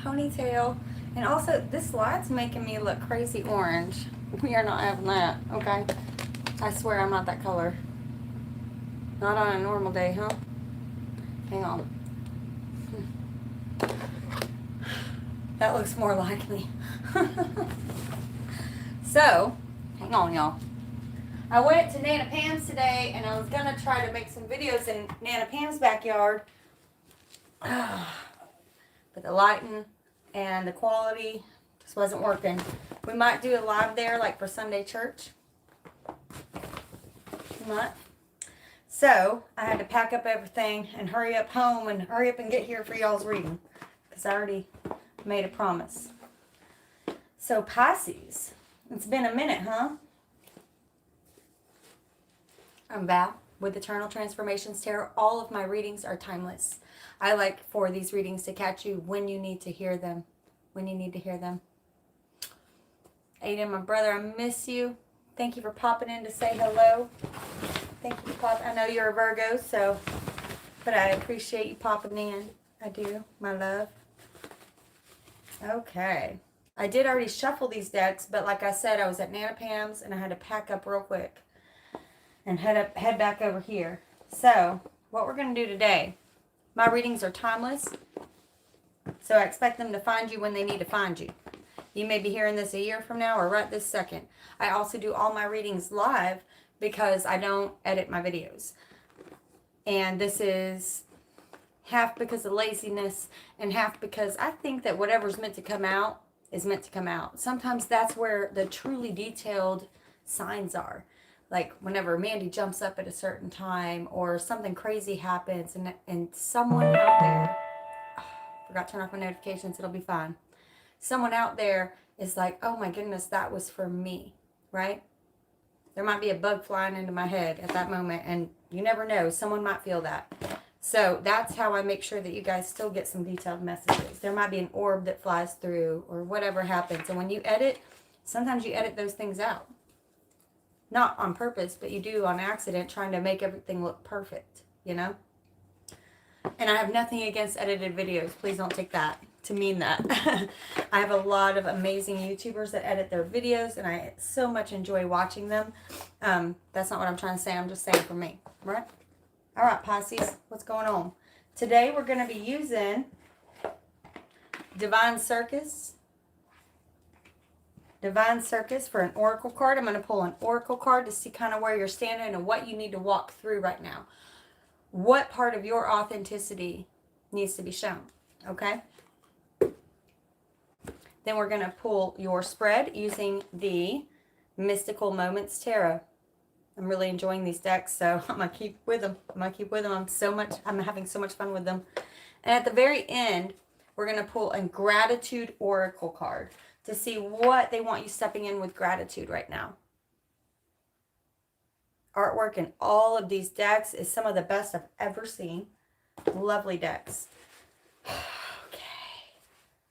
ponytail. And also, this light's making me look crazy orange. We are not having that, okay? I swear I'm not that color. Not on a normal day, huh? Hang on. That looks more like me. So, hang on, y'all. I went to Nana Pam's today, and I was going to try to make some videos in Nana Pam's backyard. But the lighting and the quality just wasn't working. We might do a live there, like for Sunday church. We might. So, I had to pack up everything and hurry up home and hurry up and get here for y'all's reading. Because I already made a promise. So, Pisces. It's been a minute, huh? I'm Val with Eternal Transformations Tarot. All of my readings are timeless. I like for these readings to catch you when you need to hear them. When you need to hear them. Aiden, my brother, I miss you. Thank you for popping in to say hello. Thank you for popping. I know you're a Virgo, so, but I appreciate you popping in. I do, my love. Okay. I did already shuffle these decks, but like I said, I was at Nana Pam's and I had to pack up real quick and head back over here. So, what we're going to do today, my readings are timeless, so I expect them to find you when they need to find you. You may be hearing this a year from now or right this second. I also do all my readings live because I don't edit my videos. And this is half because of laziness and half because I think that whatever's meant to come out is meant to come out. Sometimes that's where the truly detailed signs are. Like whenever Mandy jumps up at a certain time or something crazy happens and someone out there, forgot to turn off my notifications, it'll be fine. Someone out there is like, oh my goodness, that was for me, right? There might be a bug flying into my head at that moment, and you never know, someone might feel that. So that's how I make sure that you guys still get some detailed messages. There might be an orb that flies through or whatever happens. And when you edit, sometimes you edit those things out. Not on purpose, but you do on accident, trying to make everything look perfect, you know? And I have nothing against edited videos. Please don't take that to mean that. I have a lot of amazing YouTubers that edit their videos, and I so much enjoy watching them. That's not what I'm trying to say. I'm just saying for me, right? All right, Pisces, what's going on? Today we're going to be using Divine Circus. Divine Circus for an oracle card. I'm going to pull an oracle card to see kind of where you're standing and what you need to walk through right now. What part of your authenticity needs to be shown, okay? Then we're going to pull your spread using the Mystical Moments Tarot. I'm really enjoying these decks, so I'm going to keep with them. I'm having so much fun with them. And at the very end, we're going to pull a Gratitude Oracle card to see what they want you stepping in with gratitude right now. Artwork in all of these decks is some of the best I've ever seen. Lovely decks. Okay.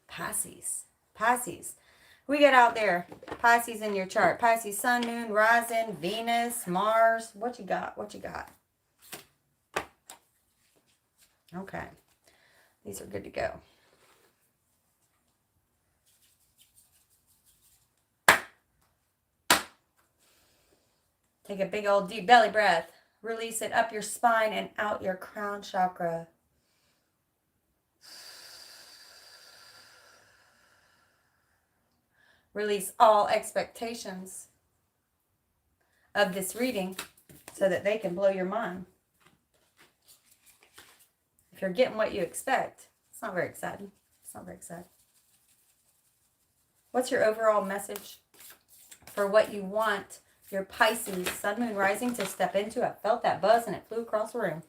Pisces. Pisces. We get out there. Pisces in your chart. Pisces, Sun, Moon, Rising, Venus, Mars. What you got? What you got? Okay. These are good to go. Take a big old deep belly breath. Release it up your spine and out your crown chakra. Release all expectations of this reading so that they can blow your mind. If you're getting what you expect, it's not very exciting. It's not very exciting. What's your overall message for what you want your Pisces, Sun, Moon, Rising to step into? I felt that buzz and it flew across the room.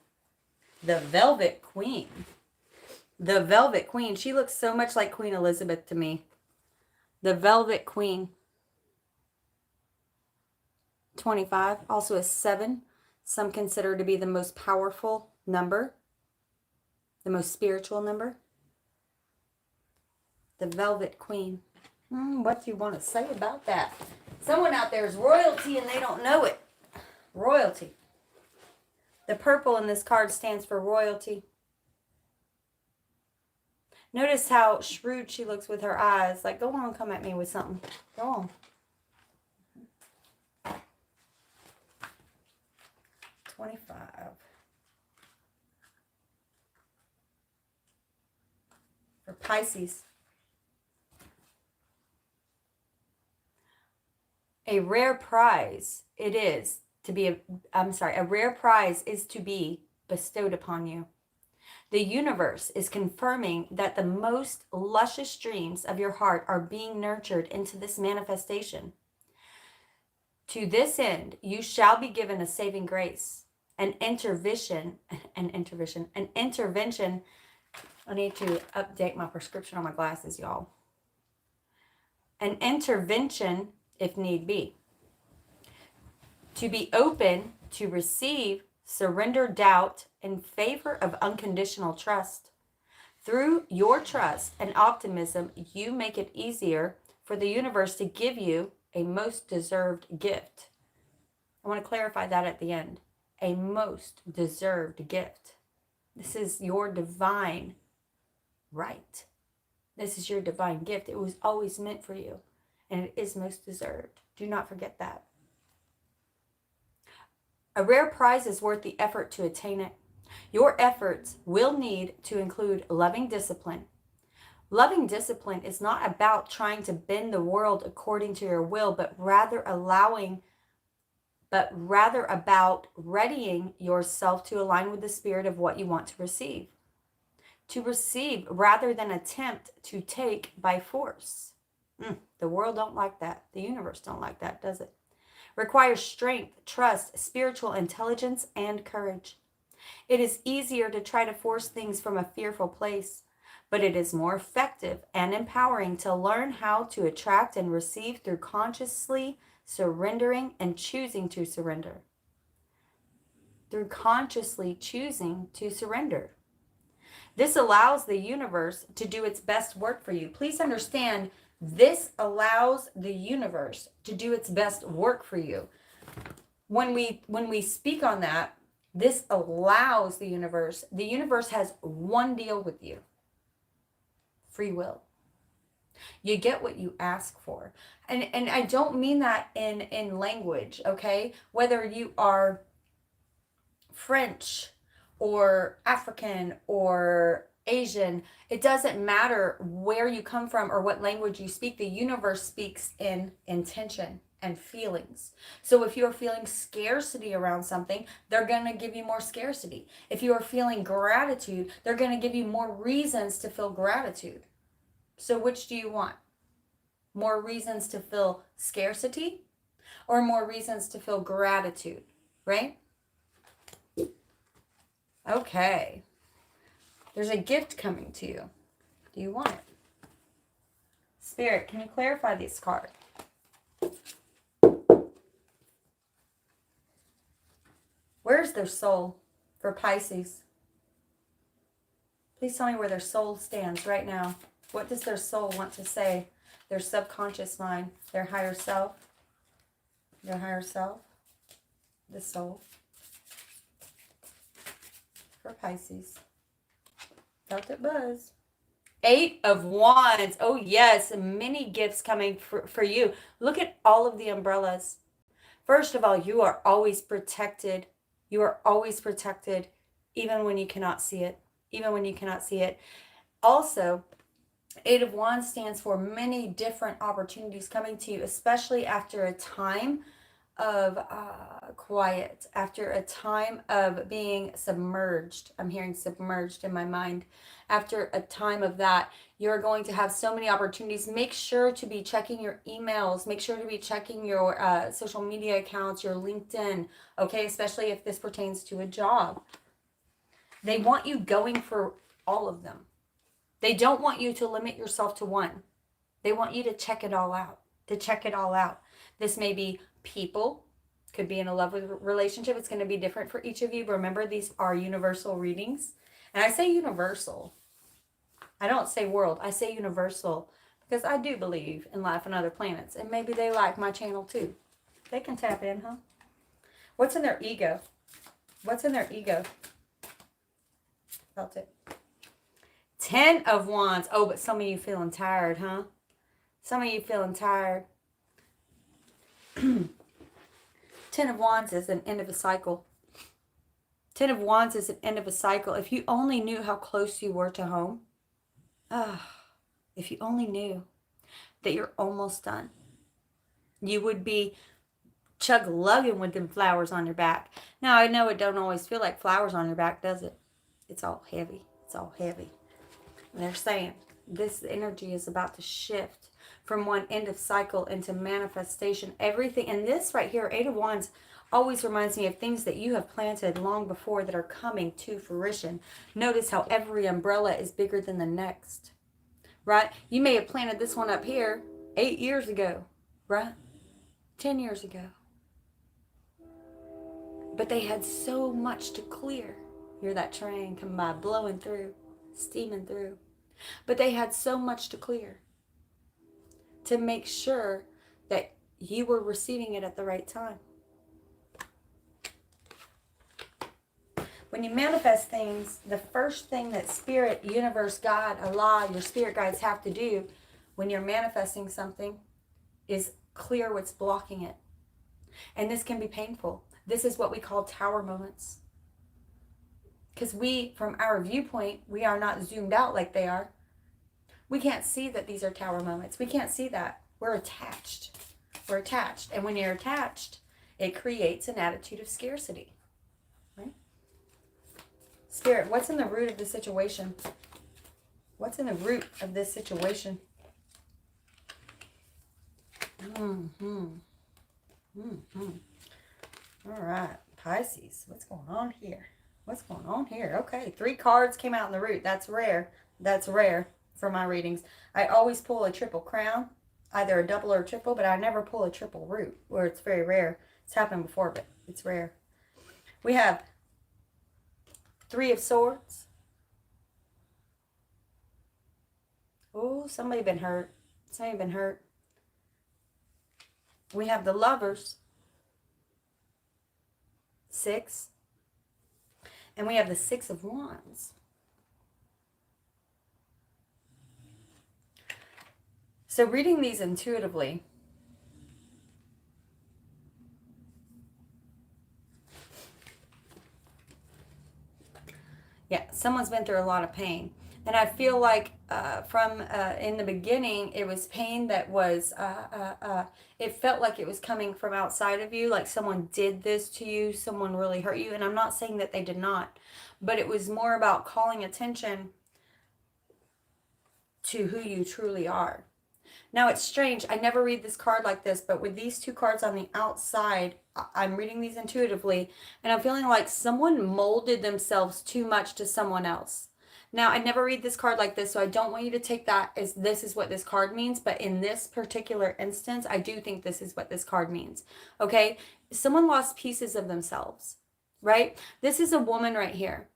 The Velvet Queen. The Velvet Queen. She looks so much like Queen Elizabeth to me. The Velvet Queen. 25. Also a 7. Some consider to be the most powerful number. The most spiritual number. The Velvet Queen. What do you want to say about that? Someone out there is royalty and they don't know it. Royalty. The purple in this card stands for royalty. Notice how shrewd she looks with her eyes. Like, go on, come at me with something. Go on. 25. For Pisces. A rare prize it is to be, a rare prize is to be bestowed upon you. The universe is confirming that the most luscious dreams of your heart are being nurtured into this manifestation. To this end, you shall be given a saving grace, an intervention. I need to update my prescription on my glasses, y'all. An intervention, if need be. To be open to receive, surrender doubt in favor of unconditional trust. Through your trust and optimism, you make it easier for the universe to give you a most deserved gift. I want to clarify that at the end. A most deserved gift. This is your divine right. This is your divine gift. It was always meant for you, and it is most deserved. Do not forget that. A rare prize is worth the effort to attain it. Your efforts will need to include loving discipline. Loving discipline is not about trying to bend the world according to your will, but rather about readying yourself to align with the spirit of what you want to receive. To receive rather than attempt to take by force. The world don't like that. The universe don't like that, does it? Requires strength, trust, spiritual intelligence, and courage. It is easier to try to force things from a fearful place, but it is more effective and empowering to learn how to attract and receive through consciously surrendering and choosing to surrender. Through consciously choosing to surrender. This allows the universe to do its best work for you. Please understand, this allows the universe to do its best work for you. When we speak on that, this allows the universe. The universe has one deal with you. Free will. You get what you ask for. And I don't mean that in language, okay? Whether you are French or African or Asian, it doesn't matter where you come from or what language you speak. The universe speaks in intention and feelings. So if you're feeling scarcity around something, they're going to give you more scarcity. If you are feeling gratitude, they're going to give you more reasons to feel gratitude. So which do you want? More reasons to feel scarcity or more reasons to feel gratitude, right? Okay. There's a gift coming to you. Do you want it? Spirit, can you clarify this card? Where's their soul for Pisces? Please tell me where their soul stands right now. What does their soul want to say? Their subconscious mind, their higher self, the soul. For Pisces. Felt it buzz. 8 of Wands. Oh yes, many gifts coming for you. Look at all of the umbrellas. First of all, you are always protected. You are always protected, even when you cannot see it. Even when you cannot see it. Also, 8 of Wands stands for many different opportunities coming to you, especially after a time of quiet, after a time of being submerged. I'm hearing submerged in my mind. After a time of that, you're going to have so many opportunities. Make sure to be checking your emails. Make sure to be checking your social media accounts, your LinkedIn, okay? Especially if this pertains to a job. They want you going for all of them. They don't want you to limit yourself to one. They want you to check it all out. This may be people, could be in a love relationship. It's going to be different for each of you. Remember, these are universal readings. And I say universal. I don't say world. I say universal because I do believe in life on other planets. And maybe they like my channel too. They can tap in, huh? What's in their ego? Felt it. Ten of Wands. Oh, but some of you feeling tired, huh? Some of you feeling tired. Ten of Wands is an end of a cycle. Ten of Wands is an end of a cycle. If you only knew how close you were to home. If you only knew that you're almost done. You would be chug-lugging with them flowers on your back. Now, I know it don't always feel like flowers on your back, does it? It's all heavy. It's all heavy. And they're saying this energy is about to shift from one end of cycle into manifestation. Everything, and this right here, Eight of Wands, always reminds me of things that you have planted long before that are coming to fruition. Notice how every umbrella is bigger than the next, right? You may have planted this one up here 8 years ago, right? 10 years ago. But they had so much to clear. Hear that train come by, blowing through, steaming through. But they had so much to clear to make sure that you were receiving it at the right time. When you manifest things, the first thing that Spirit, Universe, God, Allah, your spirit guides have to do when you're manifesting something is clear what's blocking it. And this can be painful. This is what we call tower moments. Because we, from our viewpoint, we are not zoomed out like they are. We can't see that these are tower moments. We can't see that. We're attached. We're attached. And when you're attached, it creates an attitude of scarcity. Right? Spirit, what's in the root of the situation? What's in the root of this situation? All right, Pisces, what's going on here? What's going on here? Okay, 3 cards came out in the root. That's rare. That's rare for my readings. I always pull a triple crown, either a double or a triple, but I never pull a triple root, where it's very rare. It's happened before, but it's rare. We have 3 of Swords. Oh, somebody been hurt. Somebody been hurt. We have the Lovers. 6. And we have the 6 of Wands. So reading these intuitively, yeah, someone's been through a lot of pain. And I feel like in the beginning, it was pain that was, it felt like it was coming from outside of you, like someone did this to you, someone really hurt you. And I'm not saying that they did not, but it was more about calling attention to who you truly are. Now, it's strange. I never read this card like this, but with these 2 cards on the outside, I'm reading these intuitively, and I'm feeling like someone molded themselves too much to someone else. Now, I never read this card like this, so I don't want you to take that as this is what this card means, but in this particular instance, I do think this is what this card means, okay? Someone lost pieces of themselves, right? This is a woman right here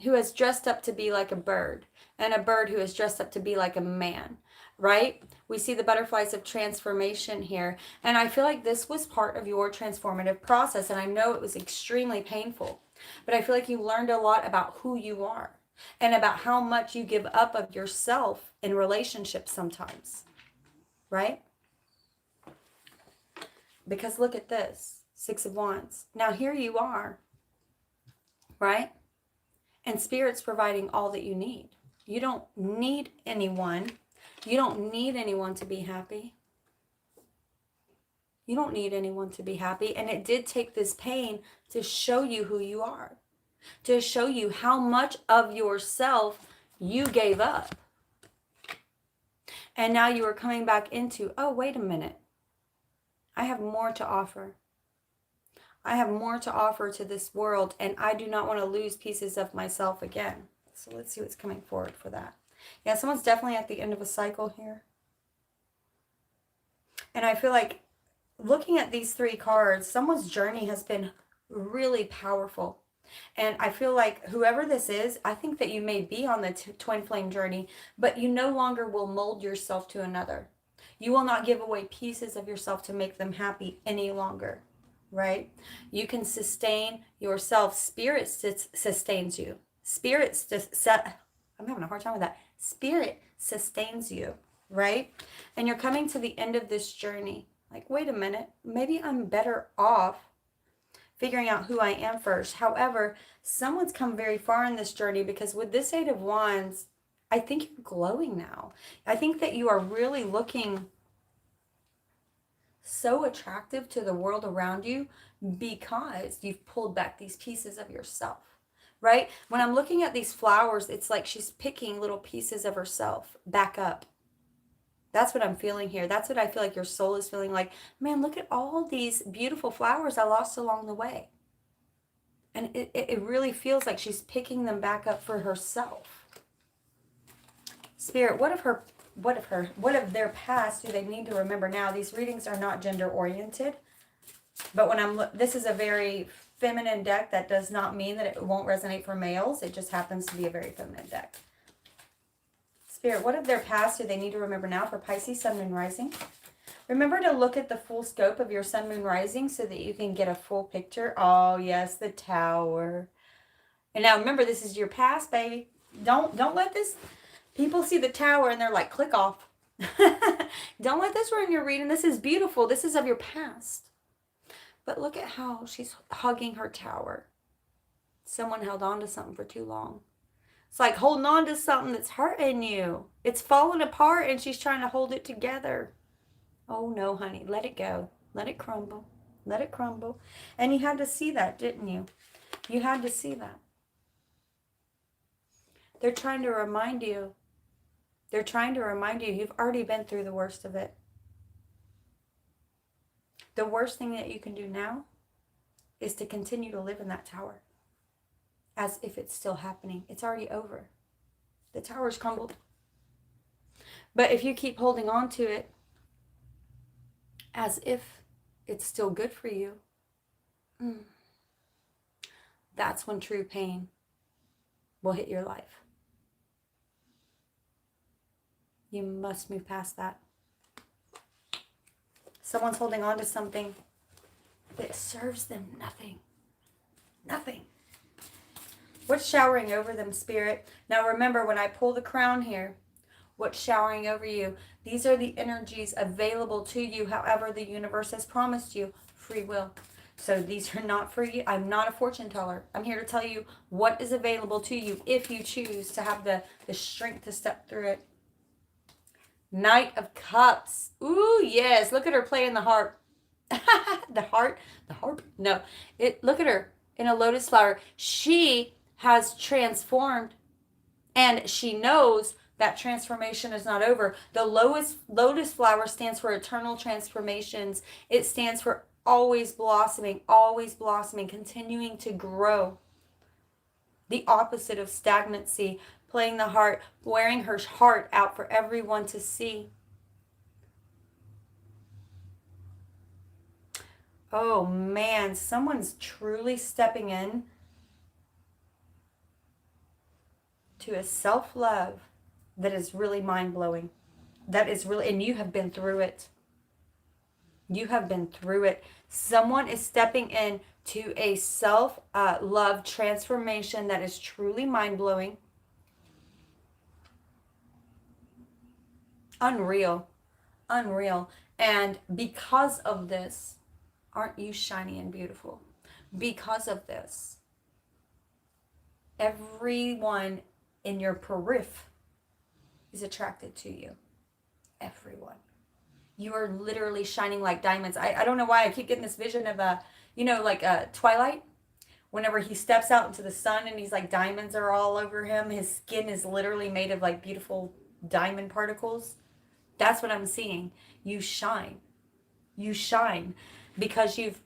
who has dressed up to be like a bird, and a bird who has dressed up to be like a man, right? We see the butterflies of transformation here. And I feel like this was part of your transformative process. And I know it was extremely painful. But I feel like you learned a lot about who you are. And about how much you give up of yourself in relationships sometimes. Right? Because look at this. 6 of Wands. Now here you are. Right? And Spirit's providing all that you need. You don't need anyone. You don't need anyone to be happy. You don't need anyone to be happy. And it did take this pain to show you who you are. To show you how much of yourself you gave up. And now you are coming back into, oh, wait a minute. I have more to offer. I have more to offer to this world. And I do not want to lose pieces of myself again. So let's see what's coming forward for that. Yeah, someone's definitely at the end of a cycle here. And I feel like looking at these 3 cards, someone's journey has been really powerful. And I feel like whoever this is, I think that you may be on the twin flame journey, but you no longer will mold yourself to another. You will not give away pieces of yourself to make them happy any longer, right? You can sustain yourself. Spirit sustains you. I'm having a hard time with that. Spirit sustains you, right? And you're coming to the end of this journey. Like, wait a minute, maybe I'm better off figuring out who I am first. However, someone's come very far in this journey, because with this Eight of Wands, I think you're glowing now. I think that you are really looking so attractive to the world around you because you've pulled back these pieces of yourself, right? When I'm looking at these flowers, it's like she's picking little pieces of herself back up. That's what I'm feeling here. That's what I feel like your soul is feeling, like, man, look at all these beautiful flowers I lost along the way. And it really feels like she's picking them back up for herself. Spirit, what of their past do they need to remember now? These readings are not gender oriented, but when this is a very feminine deck. That does not mean that it won't resonate for males. It just happens to be a very feminine deck. Spirit, what of their past do they need to remember now for Pisces, Sun, Moon, Rising? Remember to look at the full scope of your Sun, Moon, Rising so that you can get a full picture. Oh, yes, the Tower. And now remember, this is your past, baby. Don't let this... People see the Tower and they're like, click off. Don't let this ruin your reading. This is beautiful. This is of your past. But look at how she's hugging her Tower. Someone held on to something for too long. It's like holding on to something that's hurting you. It's falling apart and she's trying to hold it together. Oh no, honey. Let it go. Let it crumble. Let it crumble. And you had to see that, didn't you? You had to see that. They're trying to remind you. They're trying to remind you you've already been through the worst of it. The worst thing that you can do now is to continue to live in that tower as if it's still happening. It's already over. The tower's crumbled. But if you keep holding on to it as if it's still good for you, that's when true pain will hit your life. You must move past that. Someone's holding on to something that serves them nothing. Nothing. What's showering over them, Spirit? Now remember, when I pull the crown here, what's showering over you? These are the energies available to you. However, the universe has promised you free will. So these are not for you. I'm not a fortune teller. I'm here to tell you what is available to you if you choose to have the strength to step through it. Knight of Cups. Ooh, yes. Look at her playing the harp. The harp? No. Look at her in a lotus flower. She has transformed, and she knows that transformation is not over. The lotus flower stands for eternal transformations. It stands for always blossoming, continuing to grow. The opposite of stagnancy. Playing the heart, wearing her heart out for everyone to see. Oh man, someone's truly stepping in to a self-love that is really mind-blowing. That is really, and you have been through it. You have been through it. Someone is stepping in to a self-love transformation that is truly mind-blowing. Unreal. And because of this, aren't you shiny and beautiful? Because of this, everyone in your periphery is attracted to you. Everyone. You are literally shining like diamonds. I don't know why I keep getting this vision of Twilight. Whenever he steps out into the sun and he's like, diamonds are all over him. His skin is literally made of like beautiful diamond particles. That's what I'm seeing. You shine. You shine because you've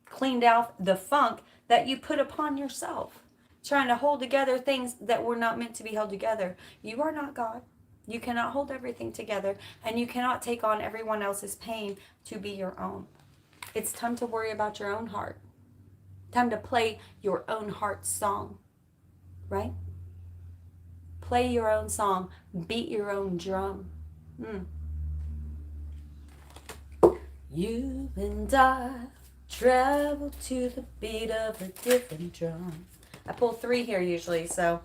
cleaned out the funk that you put upon yourself, trying to hold together things that were not meant to be held together. You are not God. You cannot hold everything together, and you cannot take on everyone else's pain to be your own. It's time to worry about your own heart. Time to play your own heart song, right? Play your own song. Beat your own drum. You and I travel to the beat of a different drum. I pull 3 here usually, so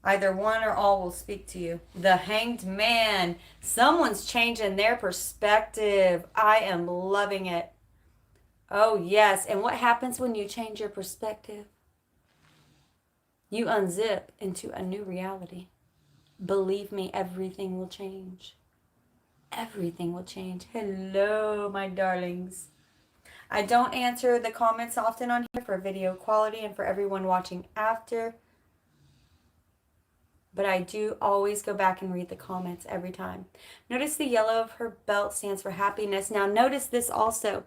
Either one or all will speak to you. The Hanged Man. Someone's changing their perspective. I am loving it. Oh, yes. And what happens when you change your perspective? You unzip into a new reality. Believe me, everything will change. Everything will change. Hello, my darlings. I don't answer the comments often on here for video quality and for everyone watching after. But I do always go back and read the comments every time. Notice the yellow of her belt stands for happiness. Now notice this also.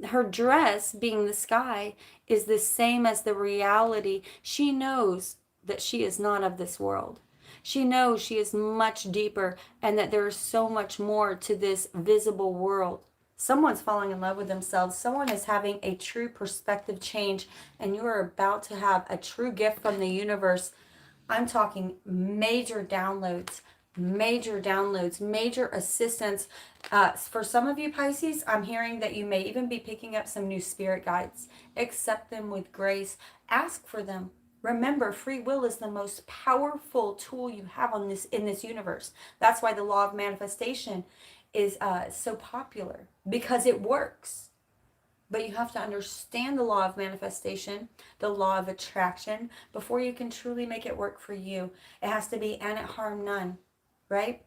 Her dress, being the sky, is the same as the reality. She knows that she is not of this world. She knows she is much deeper and that there is so much more to this visible world. Someone's falling in love with themselves. Someone is having a true perspective change, and you are about to have a true gift from the universe. I'm talking major downloads, major assistance. For some of you Pisces, I'm hearing that you may even be picking up some new spirit guides. Accept them with grace. Ask for them. Remember, free will is the most powerful tool you have in this universe. That's why the law of manifestation is so popular, because it works. But you have to understand the law of manifestation, the law of attraction, before you can truly make it work for you. It has to be, and it harm none, right?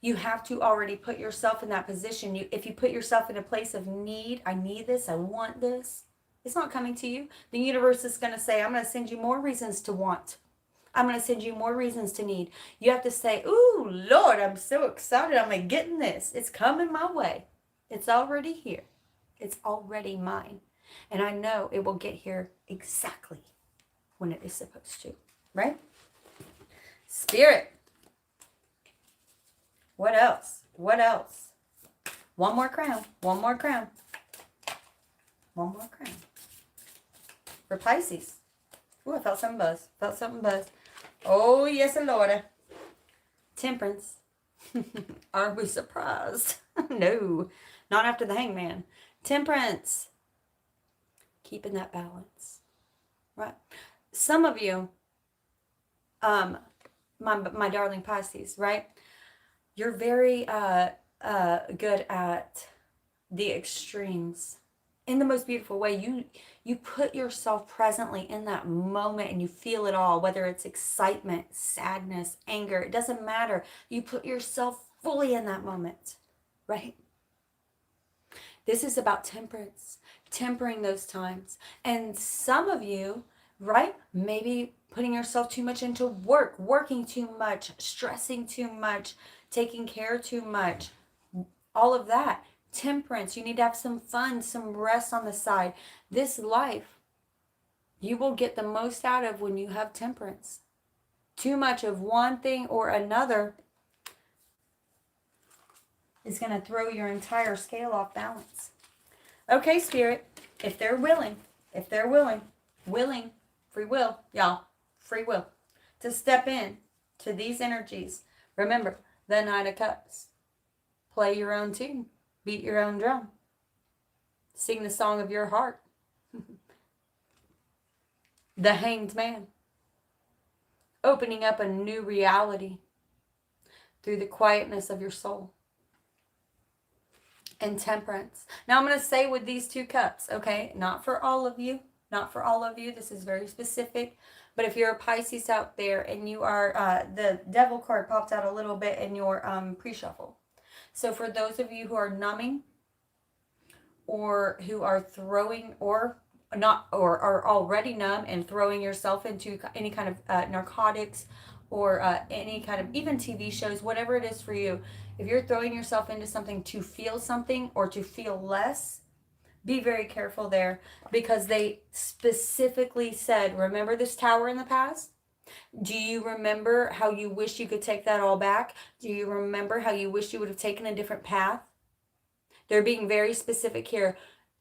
You have to already put yourself in that position. If you put yourself in a place of need, I need this, I want this, it's not coming to you. The universe is going to say, I'm going to send you more reasons to want. I'm going to send you more reasons to need. You have to say, ooh, Lord, I'm so excited. I'm getting this. It's coming my way. It's already here. It's already mine. And I know it will get here exactly when it is supposed to. Right? Spirit. What else? What else? One more crown. One more crown. One more crown. For Pisces. Ooh, I felt something buzz. Felt something buzz. Oh, yes, Lord. Temperance. Are we surprised? No. Not after the Hangman. Temperance. Keeping that balance. Right. Some of you, my darling Pisces, right? You're very good at the extremes. In the most beautiful way. You put yourself presently in that moment and you feel it all, whether it's excitement, sadness, anger, it doesn't matter. You put yourself fully in that moment, right? This is about temperance, tempering those times. And some of you, right, maybe putting yourself too much into work, working too much, stressing too much, taking care too much, all of that. Temperance, you need to have some fun, some rest on the side. This life, you will get the most out of when you have temperance. Too much of one thing or another is going to throw your entire scale off balance. Okay, Spirit, if they're willing, free will, y'all, free will, to step in to these energies. Remember, the Knight of Cups. Play your own tune. Beat your own drum. Sing the song of your heart. The Hanged Man. Opening up a new reality through the quietness of your soul. And temperance. Now I'm going to say with these two cups, okay? Not for all of you. Not for all of you. This is very specific. But if you're a Pisces out there and you are, the Devil card popped out a little bit in your pre-shuffle. So for those of you who are numbing or who are throwing or are already numb and throwing yourself into any kind of narcotics or any kind of even TV shows, whatever it is for you, if you're throwing yourself into something to feel something or to feel less, be very careful there, because they specifically said, remember this tower in the past? Do you remember how you wish you could take that all back? Do you remember how you wish you would have taken a different path? They're being very specific here.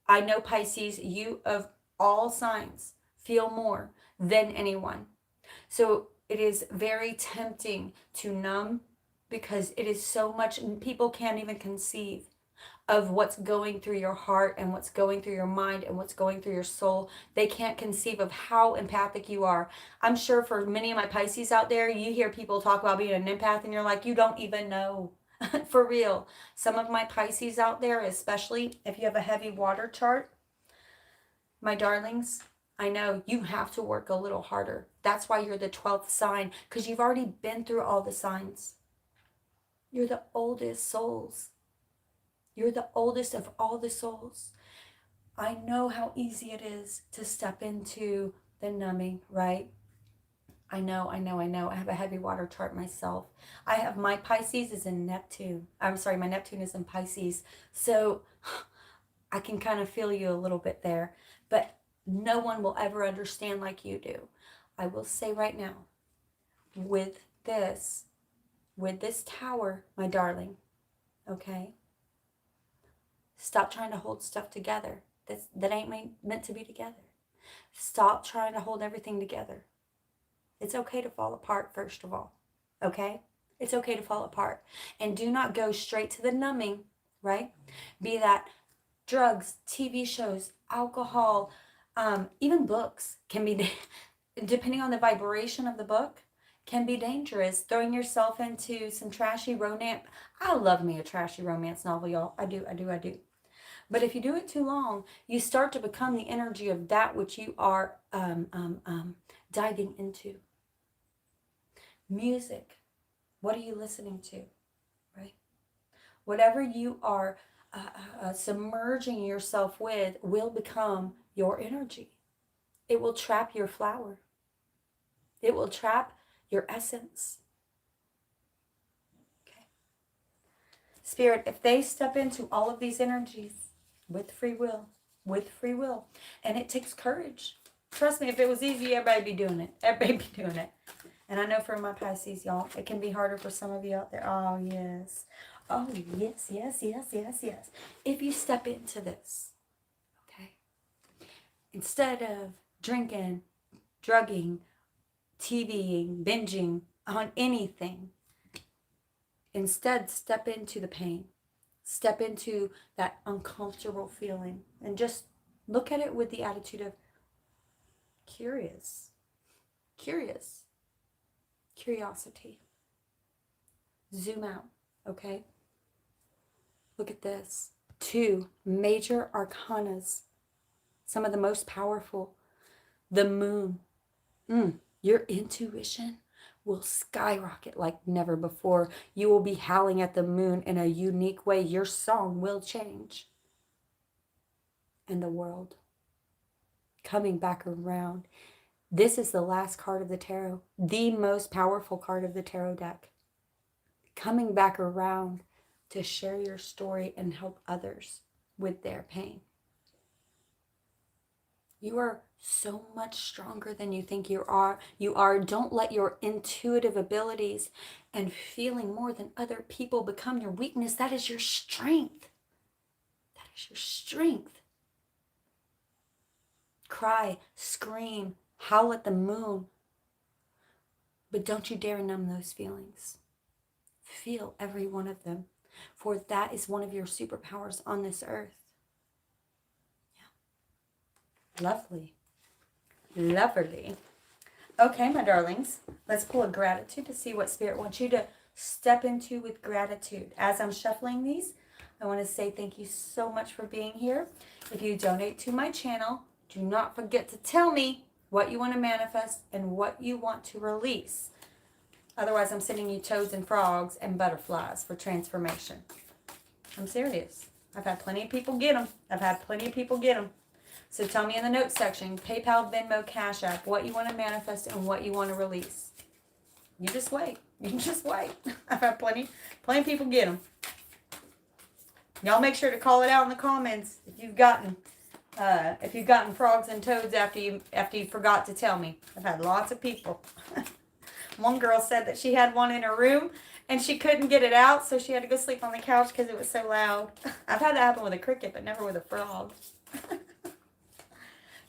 I know, Pisces, you of all signs feel more than anyone. So it is very tempting to numb, because it is so much, people can't even conceive of what's going through your heart and what's going through your mind and what's going through your soul. They can't conceive of how empathic you are. I'm sure for many of my Pisces out there, you hear people talk about being an empath and you're like, you don't even know. For real. Some of my Pisces out there, especially if you have a heavy water chart, my darlings, I know you have to work a little harder. That's why you're the 12th sign, because you've already been through all the signs. You're the oldest souls. You're the oldest of all the souls. I know how easy it is to step into the numbing, right? I know. I have a heavy water chart myself. I have my Pisces is in Neptune. I'm sorry, my Neptune is in Pisces. So I can kind of feel you a little bit there. But no one will ever understand like you do. I will say right now, with this tower, my darling, okay? Stop trying to hold stuff together. That ain't meant to be together. Stop trying to hold everything together. It's okay to fall apart, first of all. Okay? It's okay to fall apart. And do not go straight to the numbing, right? Be that drugs, TV shows, alcohol, even books can be, depending on the vibration of the book, can be dangerous. Throwing yourself into some trashy romance. I love me a trashy romance novel, y'all. I do. But if you do it too long, you start to become the energy of that which you are diving into. Music. What are you listening to? Right? Whatever you are submerging yourself with will become your energy. It will trap your flower. It will trap your essence. Okay. Spirit, if they step into all of these energies with free will, and it takes courage. Trust me, if it was easy, everybody'd be doing it. Everybody'd be doing it. And I know for my Pisces, y'all, it can be harder for some of you out there. Oh, yes. Oh, yes. If you step into this, okay, instead of drinking, drugging, TVing, binging on anything, instead step into the pain. Step into that uncomfortable feeling and just look at it with the attitude of curiosity. Zoom out, okay? Look at this. 2 major arcanas, some of the most powerful. The moon. Your intuition will skyrocket like never before. You will be howling at the moon in a unique way. Your song will change. And the world coming back around. This is the last card of the tarot, the most powerful card of the tarot deck. Coming back around to share your story and help others with their pain. You are so much stronger than you think you are. Don't let your intuitive abilities and feeling more than other people become your weakness. That is your strength. That is your strength. Cry, scream, howl at the moon. But don't you dare numb those feelings. Feel every one of them. For that is one of your superpowers on this earth. Yeah. Lovely. Okay, my darlings. Let's pull a gratitude to see what Spirit wants you to step into with gratitude. As I'm shuffling these, I want to say thank you so much for being here. If you donate to my channel, do not forget to tell me what you want to manifest and what you want to release. Otherwise, I'm sending you toads and frogs and butterflies for transformation. I'm serious. I've had plenty of people get them. So tell me in the notes section, PayPal, Venmo, Cash App, what you want to manifest and what you want to release. You just wait. I've had plenty of people get them. Y'all make sure to call it out in the comments if you've gotten frogs and toads after you forgot to tell me. I've had lots of people. One girl said that she had one in her room and she couldn't get it out, so she had to go sleep on the couch because it was so loud. I've had that happen with a cricket, but never with a frog.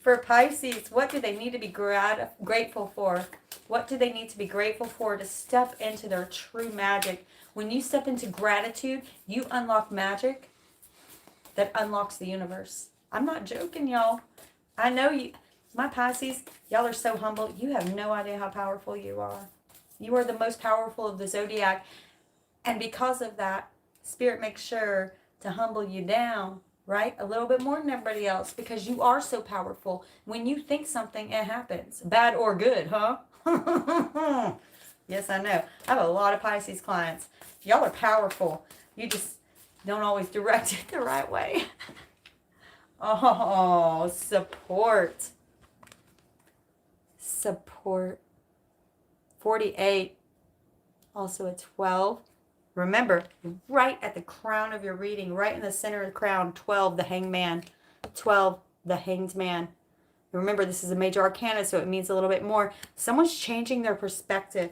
For Pisces, what do they need to be grateful for? What do they need to be grateful for to step into their true magic? When you step into gratitude, you unlock magic that unlocks the universe. I'm not joking, y'all. I know you, my Pisces, y'all are so humble. You have no idea how powerful you are. You are the most powerful of the zodiac. And because of that, Spirit makes sure to humble you down, right? A little bit more than everybody else, because you are so powerful. When you think something, it happens. Bad or good, huh? Yes, I know. I have a lot of Pisces clients. Y'all are powerful. You just don't always direct it the right way. Oh, support. Support. 48. Also a 12. Remember, right at the crown of your reading, right in the center of the crown, 12, the hangman. 12, the hanged man. Remember, this is a major arcana, so it means a little bit more. Someone's changing their perspective.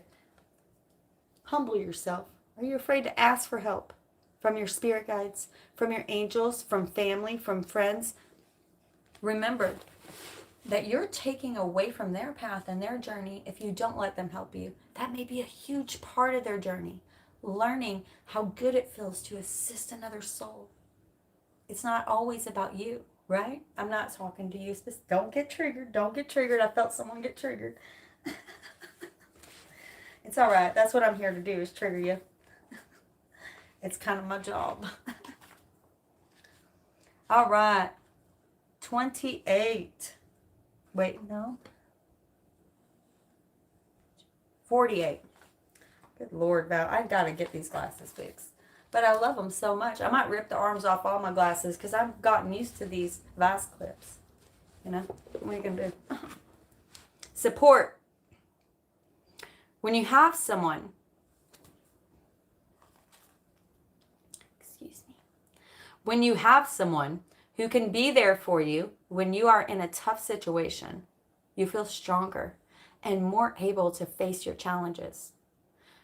Humble yourself. Are you afraid to ask for help from your spirit guides, from your angels, from family, from friends? Remember that you're taking away from their path and their journey if you don't let them help you. That may be a huge part of their journey. Learning how good it feels to assist another soul. It's not always about you, right? I'm not talking to you. Don't get triggered. Don't get triggered. I felt someone get triggered. It's all right. That's what I'm here to do, is trigger you. It's kind of my job. All right. 28. Wait, no. 48. Good Lord, Val. I gotta get these glasses fixed. But I love them so much. I might rip the arms off all my glasses because I've gotten used to these vice clips. You know, what are you gonna do? Support. When you have someone, when you have someone who can be there for you when you are in a tough situation, you feel stronger and more able to face your challenges.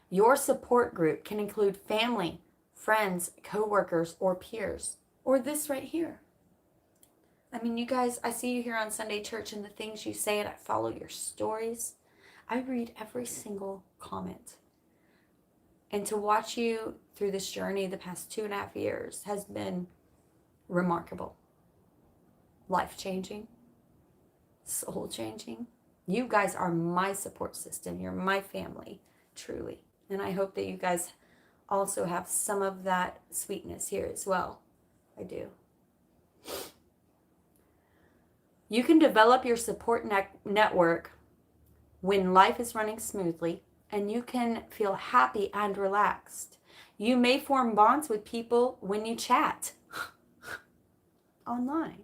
Your support group can include family, friends, co-workers, or peers, or this right here. I mean, you guys, I see you here on Sunday church and the things you say, and I follow your stories. I read every single comment. And to watch you through this journey the past 2.5 years has been remarkable. Life-changing, soul-changing. You guys are my support system. You're my family, truly. And I hope that you guys also have some of that sweetness here as well. I do. You can develop your support network when life is running smoothly, and you can feel happy and relaxed. You may form bonds with people when you chat online.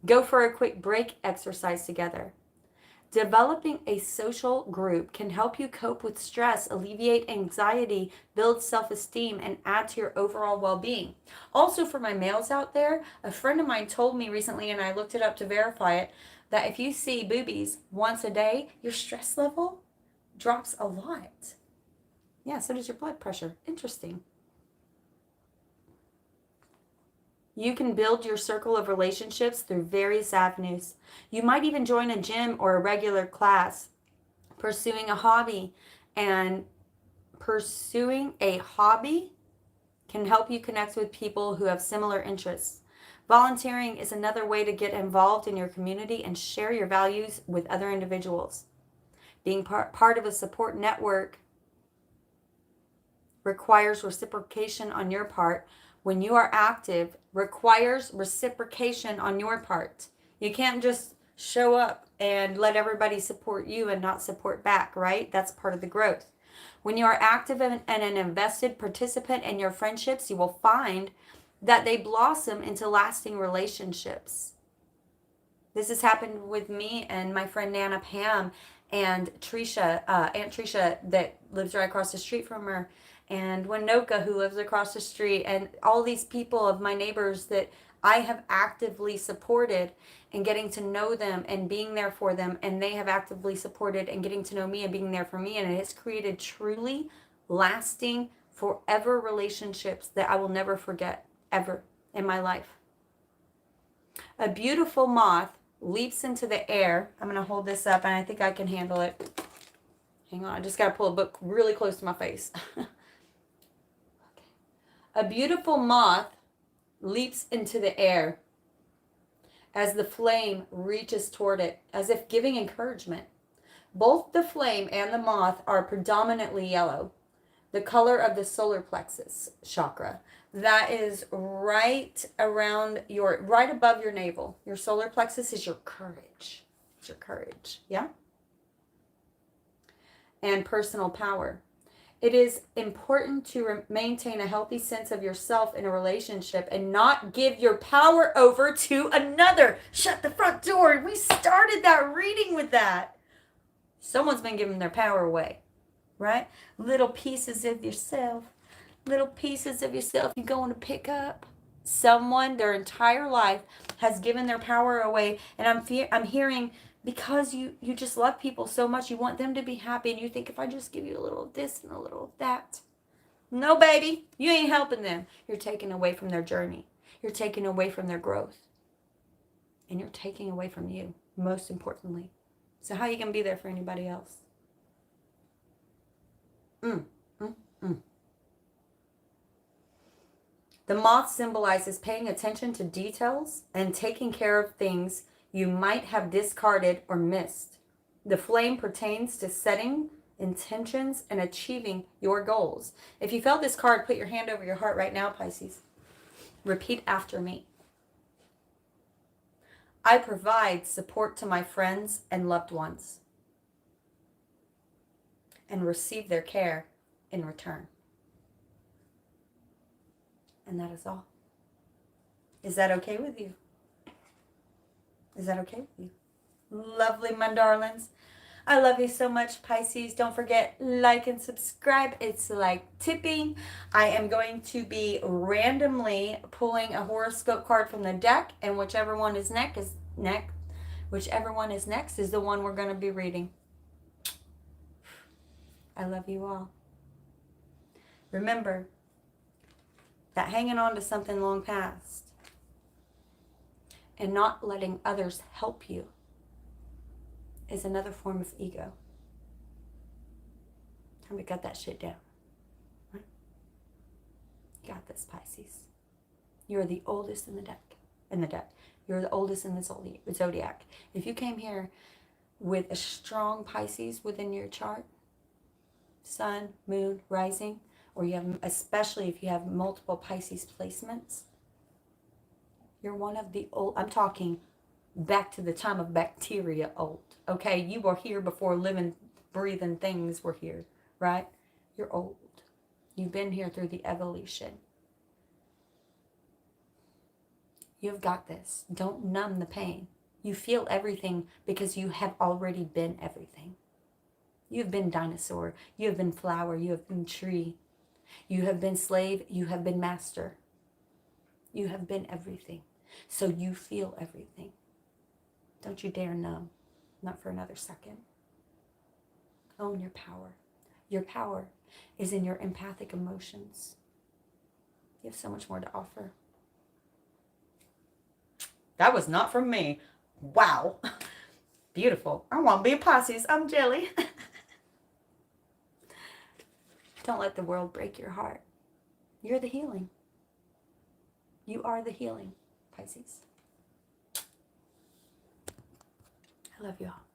Go for a quick break exercise together. Developing a social group can help you cope with stress, alleviate anxiety, build self-esteem, and add to your overall well-being. Also, for my males out there, a friend of mine told me recently, and I looked it up to verify it, that if you see boobies once a day, your stress level drops a lot. Yeah, so does your blood pressure. Interesting. You can build your circle of relationships through various avenues. You might even join a gym or a regular class. Pursuing a hobby can help you connect with people who have similar interests. Volunteering is another way to get involved in your community and share your values with other individuals. Being part of a support network requires reciprocation on your part. When you are active, requires reciprocation on your part. You can't just show up and let everybody support you and not support back, right? That's part of the growth. When you are active and an invested participant in your friendships, you will find that they blossom into lasting relationships. This has happened with me and my friend Nana Pam and Tricia, Aunt Tricia that lives right across the street from her, and Winoka, who lives across the street, and all these people of my neighbors that I have actively supported and getting to know them and being there for them, and they have actively supported and getting to know me and being there for me, and it has created truly lasting, forever relationships that I will never forget, ever, in my life. A beautiful moth leaps into the air. I'm going to hold this up, and I think I can handle it. Hang on, I just got to pull a book really close to my face. A beautiful moth leaps into the air as the flame reaches toward it, as if giving encouragement. Both the flame and the moth are predominantly yellow, the color of the solar plexus chakra. That is right around right above your navel. Your solar plexus is your courage. It's your courage, yeah? And personal power. It is important to maintain a healthy sense of yourself in a relationship and not give your power over to another. Shut the front door. We started that reading with that. Someone's been giving their power away, right? Little pieces of yourself. Little pieces of yourself you're going to pick up. Someone their entire life has given their power away. And I'm hearing, because you just love people so much, you want them to be happy, and you think, if I just give you a little of this and a little of that. No, baby, you ain't helping them. You're taking away from their journey. You're taking away from their growth. And you're taking away from you, most importantly. So how are you going to be there for anybody else? The moth symbolizes paying attention to details and taking care of things you might have discarded or missed. The flame pertains to setting intentions and achieving your goals. If you felt this card, put your hand over your heart right now, Pisces. Repeat after me. I provide support to my friends and loved ones and receive their care in return. And that is all. Is that okay with you? Is that okay with you? Lovely, my darlings. I love you so much, Pisces. Don't forget, like and subscribe. It's like tipping. I am going to be randomly pulling a horoscope card from the deck, and whichever one is next is the one we're going to be reading. I love you all. Remember that hanging on to something long past and not letting others help you is another form of ego. Time to cut that shit down. Right? You got this, Pisces. You're the oldest in the deck. You're the oldest in the zodiac. If you came here with a strong Pisces within your chart, sun, moon, rising, or you have, especially if you have multiple Pisces placements, you're one of the old, I'm talking back to the time of bacteria old, okay? You were here before living, breathing things were here, right? You're old. You've been here through the evolution. You've got this. Don't numb the pain. You feel everything because you have already been everything. You have been dinosaur. You have been flower. You have been tree. You have been slave. You have been master. You have been everything. So you feel everything. Don't you dare numb. Not for another second. Own your power. Your power is in your empathic emotions. You have so much more to offer. That was not from me. Wow. Beautiful. I want to be a Pisces. I'm jelly. Don't let the world break your heart. You're the healing. You are the healing, Pisces. I love you all.